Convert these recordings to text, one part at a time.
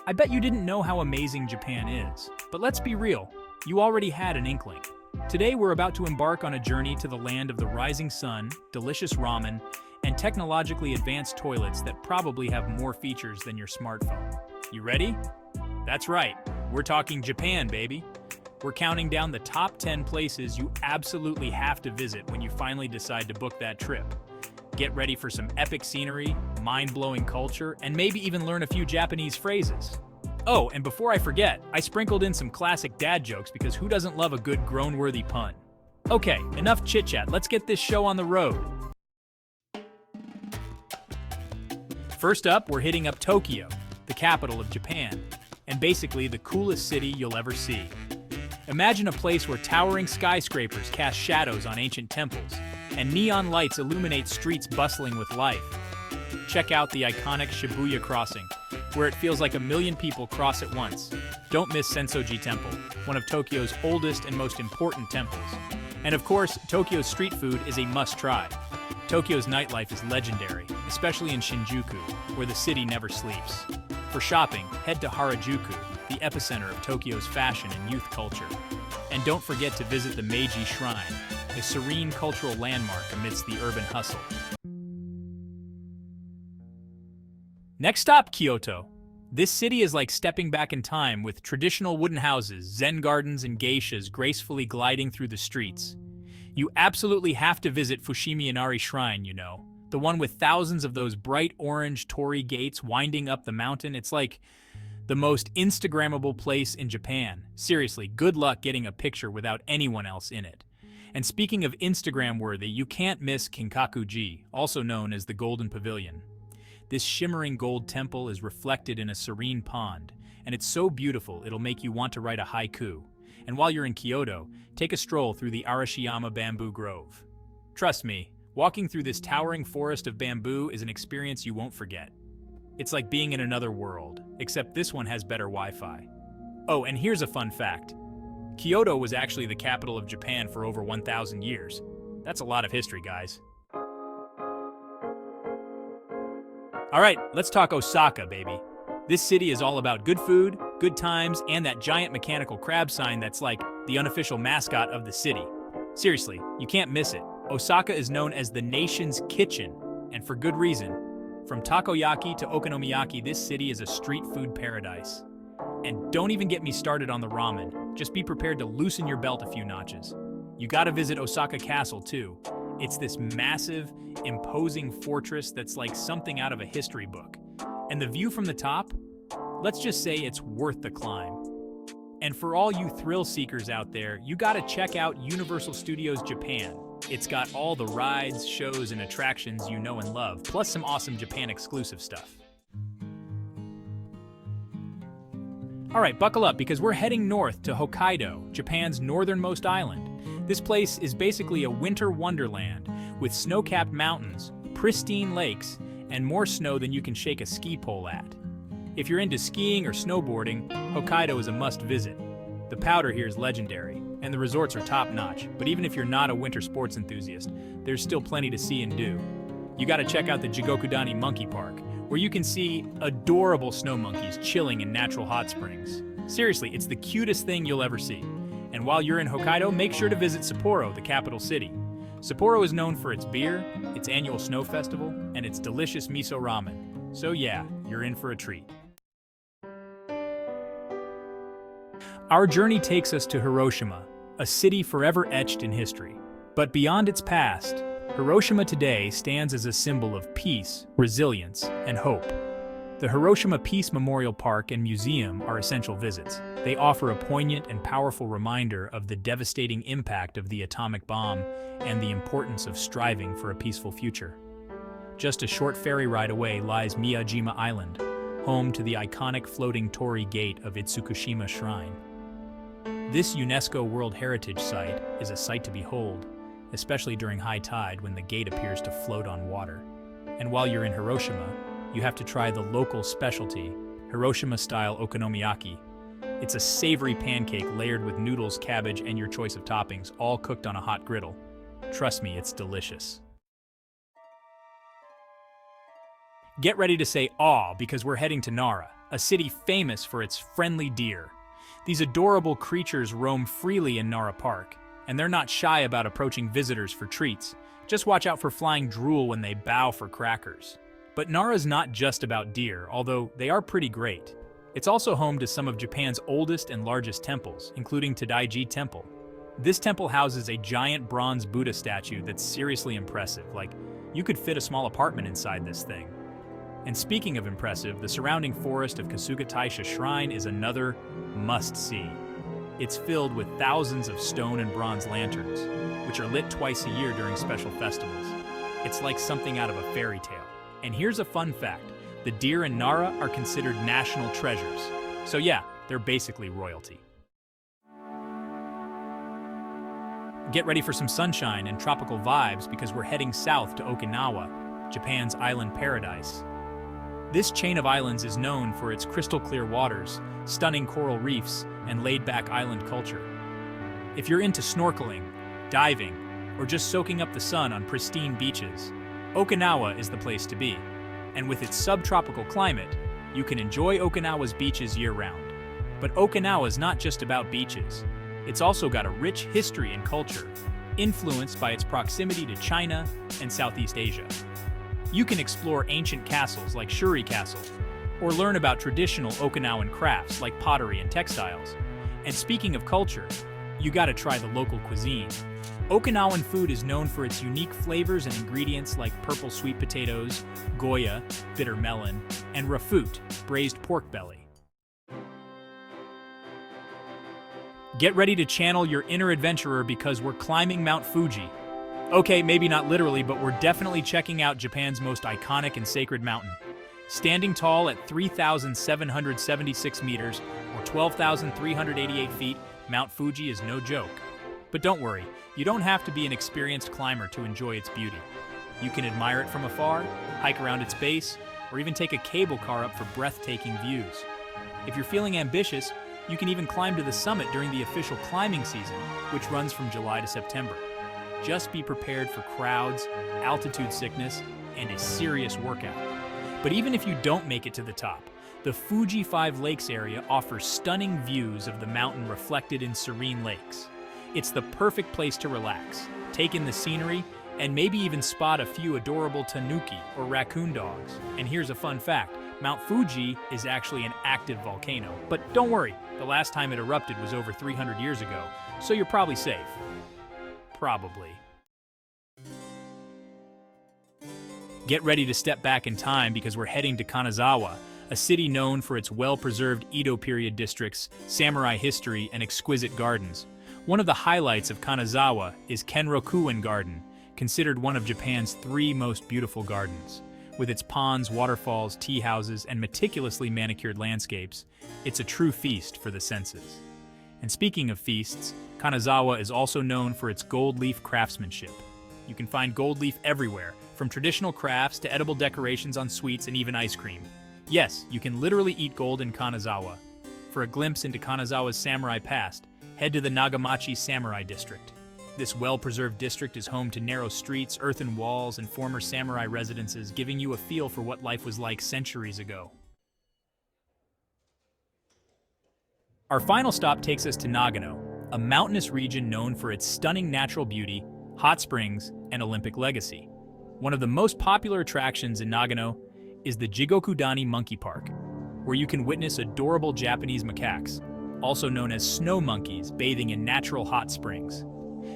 I bet you didn't know how amazing Japan is. But let's be real, you already had an inkling. Today we're about to embark on a journey to the land of the rising sun, delicious ramen, and technologically advanced toilets that probably have more features than your smartphone. You ready? That's right, we're talking Japan, baby. We're counting down the top 10 places you absolutely have to visit when you finally decide to book that trip. Get ready for some epic scenery, mind-blowing culture, and maybe even learn a few Japanese phrases. Oh, and before I forget, I sprinkled in some classic dad jokes because who doesn't love a good groan-worthy pun? Okay, enough chit-chat, let's get this show on the road. First up, we're hitting up Tokyo, the capital of Japan, and basically the coolest city you'll ever see. Imagine a place where towering skyscrapers cast shadows on ancient temples, and neon lights illuminate streets bustling with life. Check out the iconic Shibuya crossing, where it feels like a million people cross at once. Don't miss Sensoji Temple, one of Tokyo's oldest and most important temples. And of course, Tokyo's street food is a must-try. Tokyo's nightlife is legendary, especially in Shinjuku, where the city never sleeps. For shopping, head to Harajuku, the epicenter of Tokyo's fashion and youth culture. And don't forget to visit the Meiji Shrine, a serene cultural landmark amidst the urban hustle. Next stop, Kyoto. This city is like stepping back in time with traditional wooden houses, zen gardens, and geishas gracefully gliding through the streets. You absolutely have to visit Fushimi Shrine, you know. The one with thousands of those bright orange torii gates winding up the mountain. It's like the most Instagrammable place in Japan. Seriously, good luck getting a picture without anyone else in it. And speaking of Instagram-worthy, you can't miss Kinkaku-ji, also known as the Golden Pavilion. This shimmering gold temple is reflected in a serene pond, and it's so beautiful it'll make you want to write a haiku. And while you're in Kyoto, take a stroll through the Arashiyama Bamboo Grove. Trust me, walking through this towering forest of bamboo is an experience you won't forget. It's like being in another world, except this one has better Wi-Fi. Oh, and here's a fun fact. Kyoto was actually the capital of Japan for over 1,000 years. That's a lot of history, guys. All right, let's talk Osaka, baby. This city is all about good food, good times, and that giant mechanical crab sign that's like the unofficial mascot of the city. Seriously, you can't miss it. Osaka is known as the nation's kitchen, and for good reason. From takoyaki to okonomiyaki, this city is a street food paradise. And don't even get me started on the ramen. Just be prepared to loosen your belt a few notches. You gotta visit Osaka Castle too. It's this massive, imposing fortress that's like something out of a history book. And the view from the top? Let's just say it's worth the climb. And for all you thrill seekers out there, you gotta check out Universal Studios Japan. It's got all the rides, shows, and attractions you know and love, plus some awesome Japan exclusive stuff. Alright, buckle up because we're heading north to Hokkaido, Japan's northernmost island. This place is basically a winter wonderland with snow-capped mountains, pristine lakes, and more snow than you can shake a ski pole at. If you're into skiing or snowboarding, Hokkaido is a must-visit. The powder here is legendary, and the resorts are top-notch, but even if you're not a winter sports enthusiast, there's still plenty to see and do. You gotta check out the Jigokudani Monkey Park, where you can see adorable snow monkeys chilling in natural hot springs. Seriously, it's the cutest thing you'll ever see. And while you're in Hokkaido, make sure to visit Sapporo, the capital city. Sapporo is known for its beer, its annual snow festival, and its delicious miso ramen. So yeah, you're in for a treat. Our journey takes us to Hiroshima, a city forever etched in history. But beyond its past, Hiroshima today stands as a symbol of peace, resilience, and hope. The Hiroshima Peace Memorial Park and Museum are essential visits. They offer a poignant and powerful reminder of the devastating impact of the atomic bomb and the importance of striving for a peaceful future. Just a short ferry ride away lies Miyajima Island, home to the iconic floating torii gate of Itsukushima Shrine. This UNESCO World Heritage Site is a sight to behold, especially during high tide when the gate appears to float on water. And while you're in Hiroshima, you have to try the local specialty, Hiroshima-style okonomiyaki. It's a savory pancake layered with noodles, cabbage, and your choice of toppings, all cooked on a hot griddle. Trust me, it's delicious. Get ready to say "aw" because we're heading to Nara, a city famous for its friendly deer. These adorable creatures roam freely in Nara Park, and they're not shy about approaching visitors for treats. Just watch out for flying drool when they bow for crackers. But Nara's not just about deer, although they are pretty great. It's also home to some of Japan's oldest and largest temples, including Tadaiji Temple. This temple houses a giant bronze Buddha statue that's seriously impressive. Like, you could fit a small apartment inside this thing. And speaking of impressive, the surrounding forest of Kasuga Taisha Shrine is another must-see. It's filled with thousands of stone and bronze lanterns, which are lit twice a year during special festivals. It's like something out of a fairy tale. And here's a fun fact. The deer in Nara are considered national treasures. So yeah, they're basically royalty. Get ready for some sunshine and tropical vibes because we're heading south to Okinawa, Japan's island paradise. This chain of islands is known for its crystal-clear waters, stunning coral reefs, and laid-back island culture. If you're into snorkeling, diving, or just soaking up the sun on pristine beaches, Okinawa is the place to be. And with its subtropical climate, you can enjoy Okinawa's beaches year-round. But Okinawa's not just about beaches. It's also got a rich history and culture, influenced by its proximity to China and Southeast Asia. You can explore ancient castles like Shuri Castle, or learn about traditional Okinawan crafts like pottery and textiles. And speaking of culture, you gotta try the local cuisine. Okinawan food is known for its unique flavors and ingredients like purple sweet potatoes, goya, bitter melon, and rafut, braised pork belly. Get ready to channel your inner adventurer because we're climbing Mount Fuji. Okay, maybe not literally, but we're definitely checking out Japan's most iconic and sacred mountain. Standing tall at 3,776 meters, or 12,388 feet, Mount Fuji is no joke. But don't worry, you don't have to be an experienced climber to enjoy its beauty. You can admire it from afar, hike around its base, or even take a cable car up for breathtaking views. If you're feeling ambitious, you can even climb to the summit during the official climbing season, which runs from July to September. Just be prepared for crowds, altitude sickness, and a serious workout. But even if you don't make it to the top, the Fuji 5 Lakes area offers stunning views of the mountain reflected in serene lakes. It's the perfect place to relax, take in the scenery, and maybe even spot a few adorable tanuki or raccoon dogs. And here's a fun fact, Mount Fuji is actually an active volcano. But don't worry, the last time it erupted was over 300 years ago, so you're probably safe. Probably. Get ready to step back in time because we're heading to Kanazawa, a city known for its well-preserved Edo period districts, samurai history, and exquisite gardens. One of the highlights of Kanazawa is Kenrokuen Garden, considered one of Japan's 3 most beautiful gardens. With its ponds, waterfalls, tea houses, and meticulously manicured landscapes, it's a true feast for the senses. And speaking of feasts, Kanazawa is also known for its gold leaf craftsmanship. You can find gold leaf everywhere, from traditional crafts to edible decorations on sweets and even ice cream. Yes, you can literally eat gold in Kanazawa. For a glimpse into Kanazawa's samurai past, head to the Nagamachi Samurai District. This well-preserved district is home to narrow streets, earthen walls, and former samurai residences, giving you a feel for what life was like centuries ago. Our final stop takes us to Nagano, a mountainous region known for its stunning natural beauty, hot springs, and Olympic legacy. One of the most popular attractions in Nagano is the Jigokudani Monkey Park, where you can witness adorable Japanese macaques, also known as snow monkeys, bathing in natural hot springs.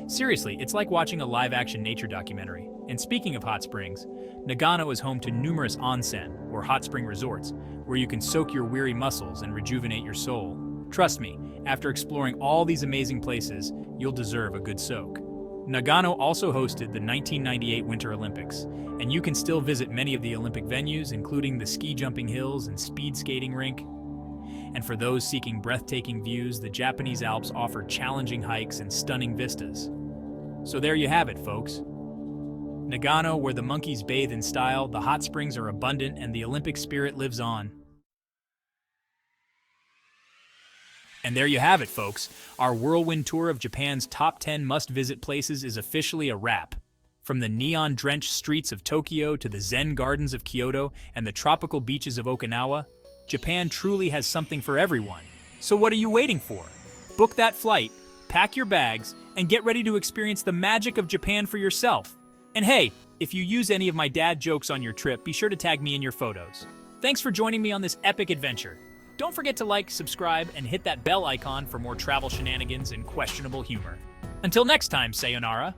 Seriously, it's like watching a live-action nature documentary. And speaking of hot springs, Nagano is home to numerous onsen, or hot spring resorts, where you can soak your weary muscles and rejuvenate your soul. Trust me, after exploring all these amazing places, you'll deserve a good soak. Nagano also hosted the 1998 Winter Olympics, and you can still visit many of the Olympic venues, including the ski jumping hills and speed skating rink. And for those seeking breathtaking views, the Japanese Alps offer challenging hikes and stunning vistas. So there you have it, folks. Nagano, where the monkeys bathe in style, the hot springs are abundant, and the Olympic spirit lives on. And there you have it, folks. Our whirlwind tour of Japan's top 10 must-visit places is officially a wrap. From the neon-drenched streets of Tokyo to the zen gardens of Kyoto and the tropical beaches of Okinawa, Japan truly has something for everyone. So what are you waiting for? Book that flight, pack your bags, and get ready to experience the magic of Japan for yourself. And hey, if you use any of my dad jokes on your trip, be sure to tag me in your photos. Thanks for joining me on this epic adventure. Don't forget to like, subscribe, and hit that bell icon for more travel shenanigans and questionable humor. Until next time, sayonara.